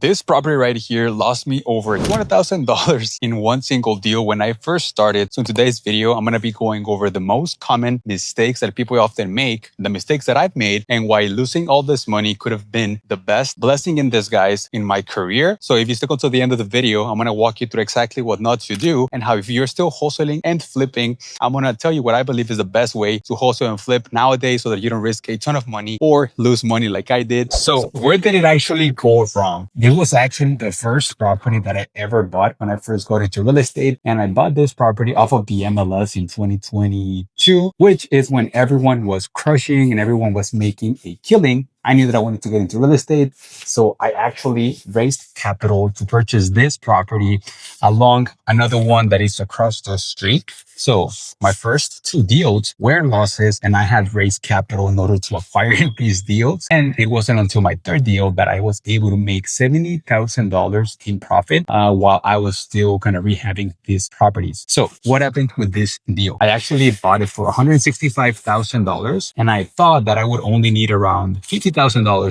This property right here lost me over $200,000 in one single deal when I first started. So in today's video, I'm going to be going over the most common mistakes that people often make, the mistakes that I've made, and why losing all this money could have been the best blessing in disguise in my career. So if you stick until the end of the video, I'm going to walk you through exactly what not to do and how if you're still wholesaling and flipping, I'm going to tell you what I believe is the best way to wholesale and flip nowadays so that you don't risk a ton of money or lose money like I did. So where did it actually go wrong? It was actually the first property that I ever bought when I first got into real estate. And I bought this property off of the MLS in 2022, which is when everyone was crushing and everyone was making a killing. I knew that I wanted to get into real estate. So I actually raised capital to purchase this property along another one that is across the street. So my first two deals were losses and I had raised capital in order to acquire these deals. And it wasn't until my third deal that I was able to make $70,000 in profit while I was still kind of rehabbing these properties. So what happened with this deal? I actually bought it for $165,000 and I thought that I would only need around $50,000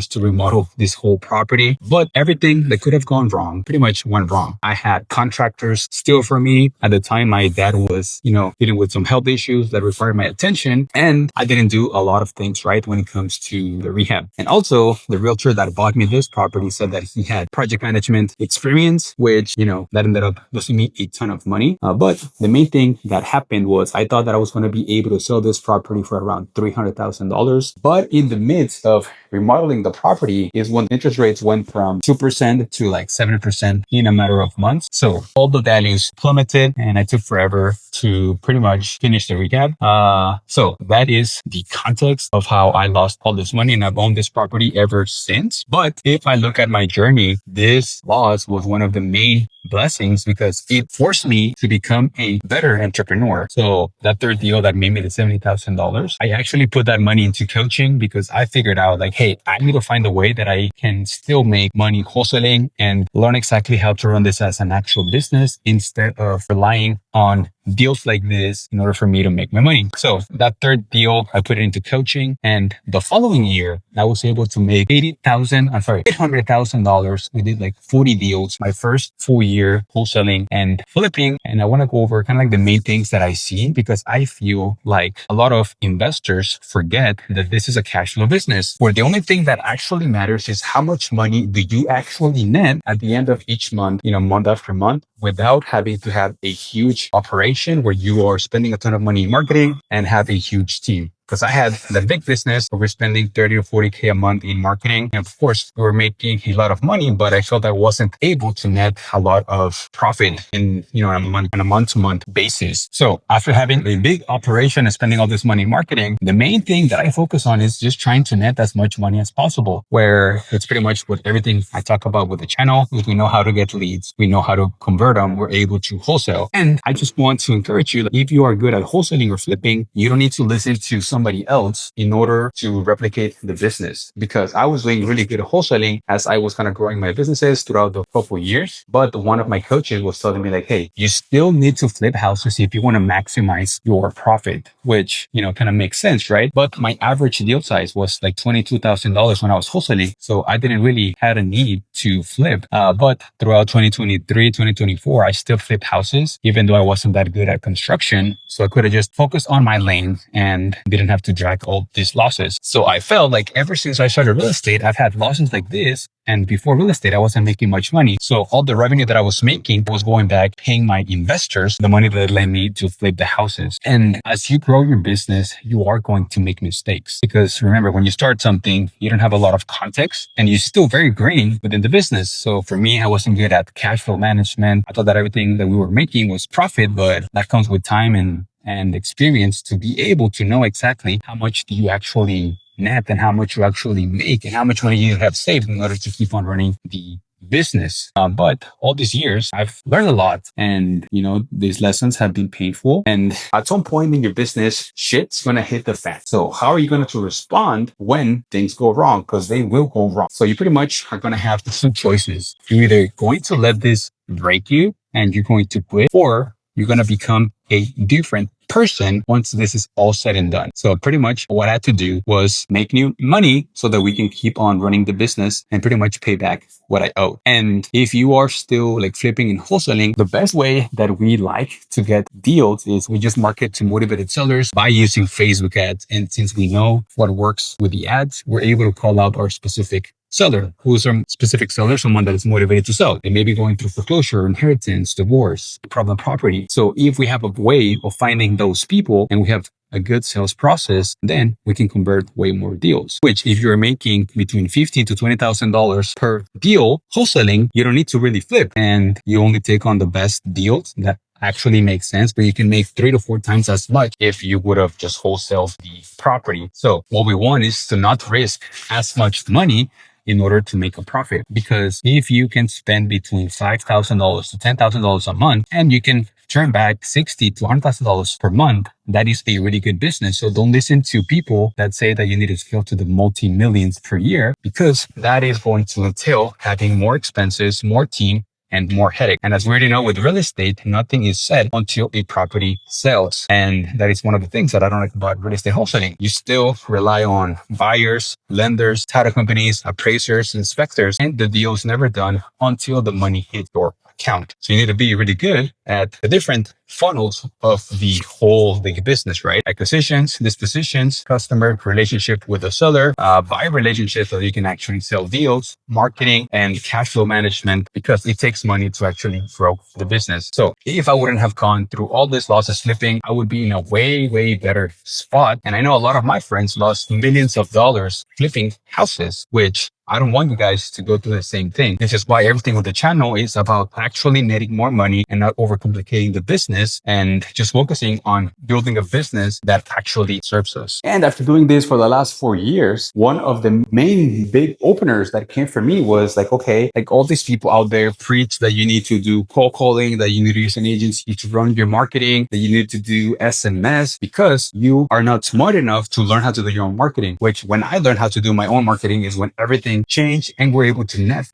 to remodel this whole property. But everything that could have gone wrong pretty much went wrong. I had contractors steal from me. At the time, my dad was, dealing with some health issues that required my attention. And I didn't do a lot of things right when it comes to the rehab. And also the realtor that bought me this property said that he had project management experience, which, that ended up losing me a ton of money. But the main thing that happened was I thought that I was going to be able to sell this property for around $300,000. But in the midst of remodeling the property is when interest rates went from 2% to like 7% in a matter of months. So all the values plummeted and I took forever to pretty much finish the rehab. So that is the context of how I lost all this money and I've owned this property ever since. But if I look at my journey, this loss was one of the main blessings because it forced me to become a better entrepreneur. So that third deal that made me the $70,000, I actually put that money into coaching because I figured out like, hey, I need to find a way that I can still make money wholesaling and learn exactly how to run this as an actual business instead of relying on deals like this in order for me to make my money. So that third deal, I put it into coaching and the following year, I was able to make $800,000. We did like 40 deals, my first full year wholesaling and flipping. And I want to go over kind of like the main things that I see because I feel like a lot of investors forget that this is a cash flow business where the only thing that actually matters is how much money do you actually net at the end of each month, month after month, without having to have a huge operation where you are spending a ton of money in marketing and have a huge team. Because I had the big business where we're spending 30 or 40K a month in marketing. And of course, we were making a lot of money, but I felt I wasn't able to net a lot of profit in, on a month-to-month basis. So after having a big operation and spending all this money in marketing, the main thing that I focus on is just trying to net as much money as possible, where it's pretty much what everything I talk about with the channel is we know how to get leads. We know how to convert them. We're able to wholesale. And I just want to encourage you that if you are good at wholesaling or flipping, you don't need to listen to somebody else in order to replicate the business, because I was doing really good at wholesaling as I was kind of growing my businesses throughout the couple of years. But one of my coaches was telling me like, hey, you still need to flip houses if you want to maximize your profit, which, kind of makes sense, right? But my average deal size was like $22,000 when I was wholesaling. So I didn't really have a need to flip. But throughout 2023, 2024, I still flipped houses, even though I wasn't that good at construction. So I could have just focused on my lane and didn't have to drag all these losses. So I felt like ever since I started real estate, I've had losses like this. And before real estate, I wasn't making much money. So all the revenue that I was making was going back, paying my investors the money that led me to flip the houses. And as you grow your business, you are going to make mistakes. Because remember, when you start something, you don't have a lot of context and you're still very green within the business. So for me, I wasn't good at cash flow management. I thought that everything that we were making was profit, but that comes with time and experience to be able to know exactly how much do you actually net and how much you actually make and how much money you have saved in order to keep on running the business. But all these years, I've learned a lot and, these lessons have been painful. And at some point in your business, shit's going to hit the fan. So how are you going to respond when things go wrong? Because they will go wrong. So you pretty much are going to have two choices. You're either going to let this break you and you're going to quit, or you're going to become a different person once this is all said and done. So pretty much what I had to do was make new money so that we can keep on running the business and pretty much pay back what I owe. And if you are still like flipping and wholesaling, the best way that we like to get deals is we just market to motivated sellers by using Facebook ads. And since we know what works with the ads, we're able to call out our specific seller, who's a specific seller, someone that is motivated to sell. They may be going through foreclosure, inheritance, divorce, problem property. So if we have a way of finding those people and we have a good sales process, then we can convert way more deals, which if you're making between $15,000 to $20,000 per deal wholesaling, you don't need to really flip and you only take on the best deals that actually makes sense, but you can make 3 to 4 times as much if you would have just wholesaled the property. So what we want is to not risk as much money in order to make a profit. Because if you can spend between $5,000 to $10,000 a month and you can turn back $60,000 to $100,000 per month, that is a really good business. So don't listen to people that say that you need to scale to the multi-millions per year, because that is going to entail having more expenses, more team, and more headache. And as we already know with real estate, nothing is said until a property sells. And that is one of the things that I don't like about real estate wholesaling. You still rely on buyers, lenders, title companies, appraisers, inspectors, and the deal is never done until the money hits your account. So you need to be really good at the different funnels of the whole business, right? Acquisitions, dispositions, customer relationship with the seller, buyer relationship so you can actually sell deals, marketing, and cash flow management, because it takes money to actually grow the business. So if I wouldn't have gone through all this losses flipping, I would be in a way, way better spot. And I know a lot of my friends lost millions of dollars flipping houses, which I don't want you guys to go through the same thing. This is why everything with the channel is about actually netting more money and not overcomplicating the business and just focusing on building a business that actually serves us. And after doing this for the last 4 years, one of the main big openers that came for me was like, okay, like all these people out there preach that you need to do cold calling, that you need to use an agency to run your marketing, that you need to do SMS because you are not smart enough to learn how to do your own marketing, which when I learned how to do my own marketing is when everything changed and we're able to net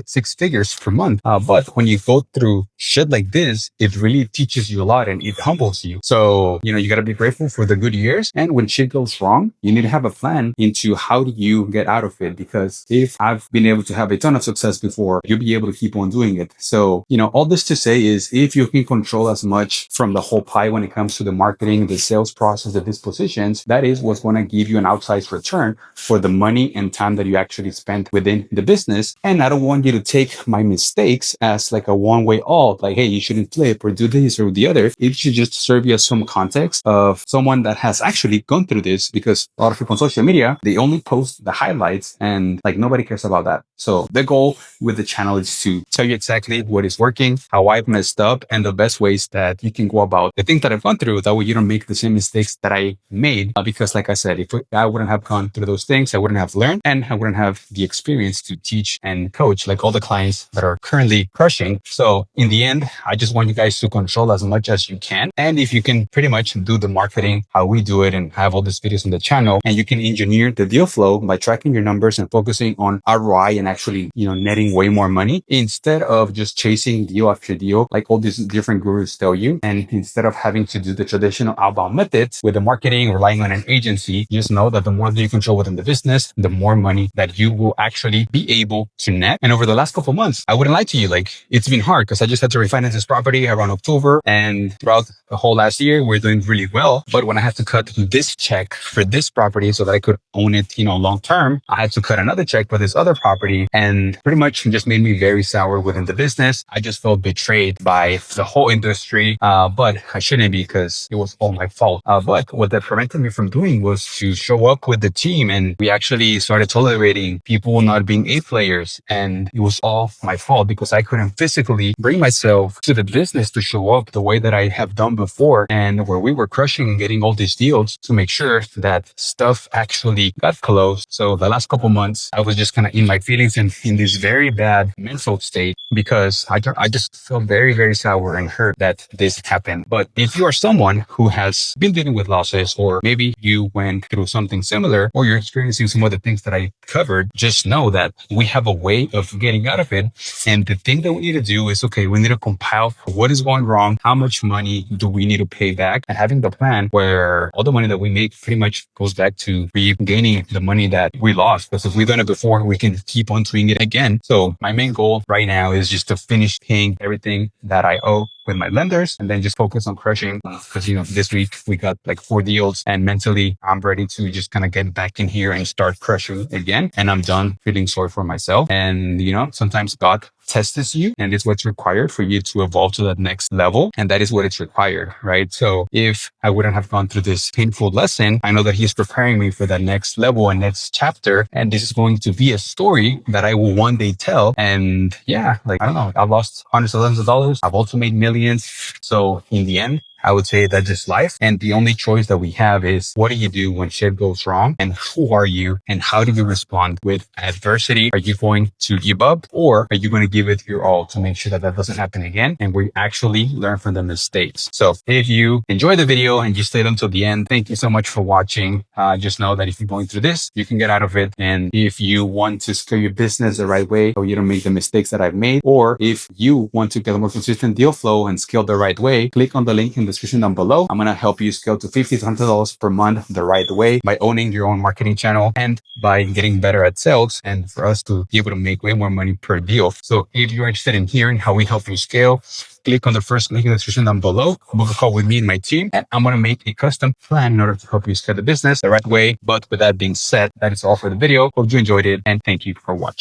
six figures per month. But when you go through shit like this, it really teaches you a lot and it humbles you. So, you got to be grateful for the good years. And when shit goes wrong, you need to have a plan into how do you get out of it. Because if I've been able to have a ton of success before, you'll be able to keep on doing it. So, all this to say is if you can control as much from the whole pie when it comes to the marketing, the sales process, the dispositions, that is what's going to give you an outsized return for the money and time that you actually spent within the business. And I don't want you to take my mistakes as like a one-way all, like, hey, you shouldn't flip or do this or the other. It should just serve you as some context of someone that has actually gone through this, because a lot of people on social media, they only post the highlights and like nobody cares about that. So the goal with the channel is to tell you exactly what is working, how I've messed up, and the best ways that you can go about the things that I've gone through. That way you don't make the same mistakes that I made. Because like I said, if I wouldn't have gone through those things, I wouldn't have learned and I wouldn't have the experience to teach and coach like all the clients that are currently crushing. So in the end, I just want you guys to control as much as you can. And if you can pretty much do the marketing, how we do it, and have all these videos on the channel, and you can engineer the deal flow by tracking your numbers and focusing on ROI and actually, netting way more money instead of just chasing deal after deal, like all these different gurus tell you. And instead of having to do the traditional outbound methods with the marketing, relying on an agency, just know that the more that you control within the business, the more money that you will actually be able to net. And over the last couple of months, I wouldn't lie to you, like it's been hard because I just had to refinance this property around October, and throughout the whole last year, we're doing really well. But when I had to cut this check for this property so that I could own it, long term, I had to cut another check for this other property, and pretty much just made me very sour within the business. I just felt betrayed by the whole industry, but I shouldn't be because it was all my fault. But what that prevented me from doing was to show up with the team, and we actually started tolerating people not being A players, and it was all my fault because I couldn't physically bring myself to the business to show up the way that I have done before, and where we were crushing and getting all these deals to make sure that stuff actually got closed. So the last couple months, I was just kind of in my feelings and in this very bad mental state because I just felt very, very sour and hurt that this happened. But if you are someone who has been dealing with losses, or maybe you went through something similar, or you're experiencing some of the things that I covered, just know that we have a way of getting out of it. And the thing that we need to do is, okay, we need to compile what is going wrong, how much money do we need to pay back, and having the plan where all the money that we make pretty much goes back to regaining the money that we lost. Because if we've done it before, we can keep on doing it again. So my main goal right now is just to finish paying everything that I owe with my lenders and then just focus on crushing, because this week we got like 4 deals, and mentally I'm ready to just kind of get back in here and start crushing again. And I'm done feeling sorry for myself. And sometimes God tests you, and it's what's required for you to evolve to that next level. And that is what it's required, right? So if I wouldn't have gone through this painful lesson, I know that he's preparing me for that next level and next chapter. And this is going to be a story that I will one day tell. And yeah, like, I don't know, I've lost hundreds of thousands of dollars. I've also made millions. So in the end, I would say that's just life. And the only choice that we have is, what do you do when shit goes wrong? And who are you? And how do you respond with adversity? Are you going to give up, or are you going to give it your all to make sure that that doesn't happen again? And we actually learn from the mistakes. So if you enjoyed the video and you stayed until the end, thank you so much for watching. Just know that if you're going through this, you can get out of it. And if you want to scale your business the right way, so you don't make the mistakes that I've made, or if you want to get a more consistent deal flow and scale the right way, click on the link in the description down below. I'm going to help you scale to $50 to $100 per month the right way by owning your own marketing channel and by getting better at sales, and for us to be able to make way more money per deal. So if you're interested in hearing how we help you scale, click on the first link in the description down below. Book a call with me and my team, and I'm going to make a custom plan in order to help you scale the business the right way. But with that being said, that is all for the video. Hope you enjoyed it, and thank you for watching.